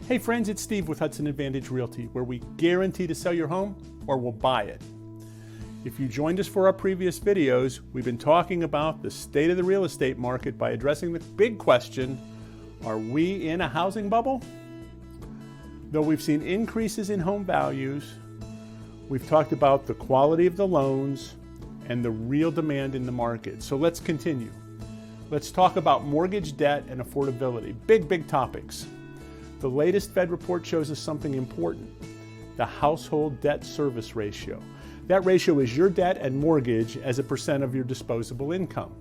Hey friends, it's Steve with Hudson Advantage Realty, where we guarantee to sell your home or we'll buy it. If you joined us for our previous videos, we've been talking about the state of the real estate market by addressing the big question, are we in a housing bubble? Though we've seen increases in home values, we've talked about the quality of the loans and the real demand in the market. So let's continue. Let's talk about mortgage debt and affordability. Big topics. The latest Fed report shows us something important, the household debt service ratio. That ratio is your debt and mortgage as a percent of your disposable income.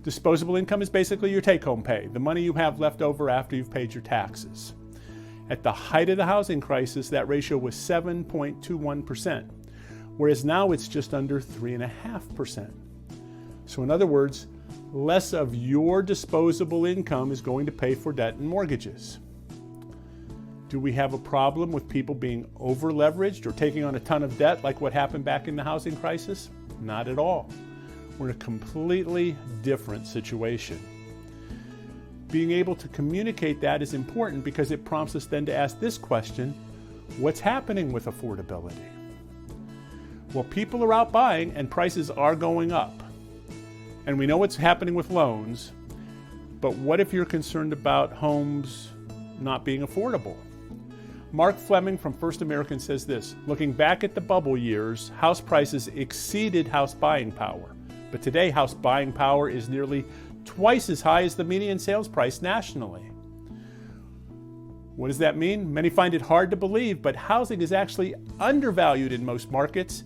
Disposable income is basically your take-home pay, the money you have left over after you've paid your taxes. At the height of the housing crisis, that ratio was 7.21%, whereas now it's just under 3.5%. So in other words, less of your disposable income is going to pay for debt and mortgages. Do we have a problem with people being over-leveraged or taking on a ton of debt like what happened back in the housing crisis? Not at all. We're in a completely different situation. Being able to communicate that is important because it prompts us then to ask this question, what's happening with affordability? Well, people are out buying and prices are going up. And we know what's happening with loans, but what if you're concerned about homes not being affordable? Mark Fleming from First American says this, looking back at the bubble years, house prices exceeded house buying power. But today, house buying power is nearly twice as high as the median sales price nationally. What does that mean? Many find it hard to believe, but housing is actually undervalued in most markets,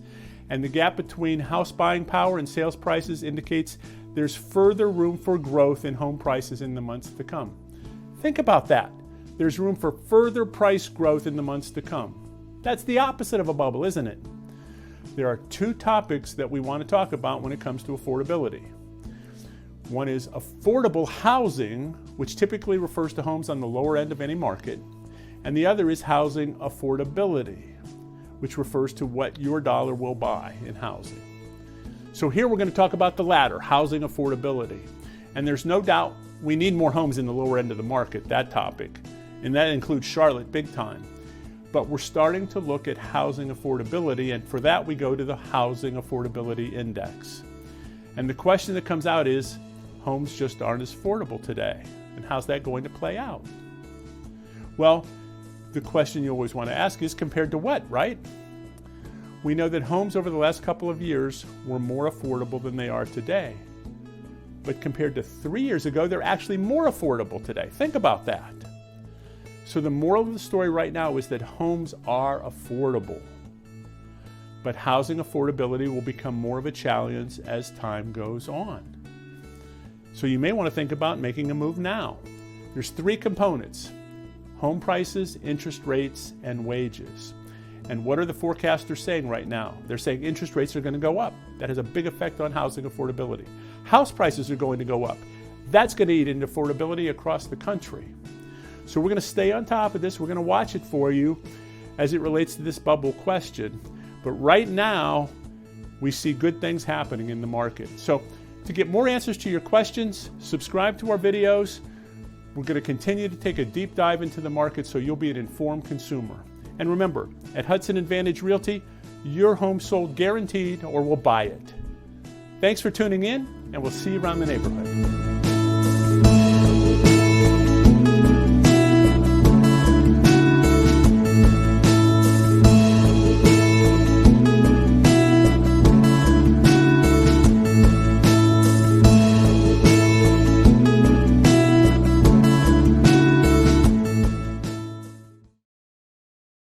and the gap between house buying power and sales prices indicates there's further room for growth in home prices in the months to come. Think about that. There's room for further price growth in the months to come. That's the opposite of a bubble, isn't it? There are two topics that we want to talk about when it comes to affordability. One is affordable housing, which typically refers to homes on the lower end of any market, and the other is housing affordability, which refers to what your dollar will buy in housing. So here we're going to talk about the latter, housing affordability. And there's no doubt we need more homes in the lower end of the market, that topic. And that includes Charlotte big time. But we're starting to look at housing affordability, and for that we go to the Housing Affordability Index. And the question that comes out is, homes just aren't as affordable today. And how's that going to play out? Well, the question you always want to ask is compared to what, right? We know that homes over the last couple of years were more affordable than they are today. But compared to 3 years ago, they're actually more affordable today. Think about that. So the moral of the story right now is that homes are affordable. But housing affordability will become more of a challenge as time goes on. So you may want to think about making a move now. There's three components: home prices, interest rates, and wages. And what are the forecasters saying right now? They're saying interest rates are going to go up. That has a big effect on housing affordability. House prices are going to go up. That's going to eat into affordability across the country. So we're going to stay on top of this. We're going to watch it for you as it relates to this bubble question. But right now, we see good things happening in the market. So to get more answers to your questions, subscribe to our videos. We're going to continue to take a deep dive into the market so you'll be an informed consumer. And remember, at Hudson Advantage Realty, your home sold guaranteed or we'll buy it. Thanks for tuning in, and we'll see you around the neighborhood.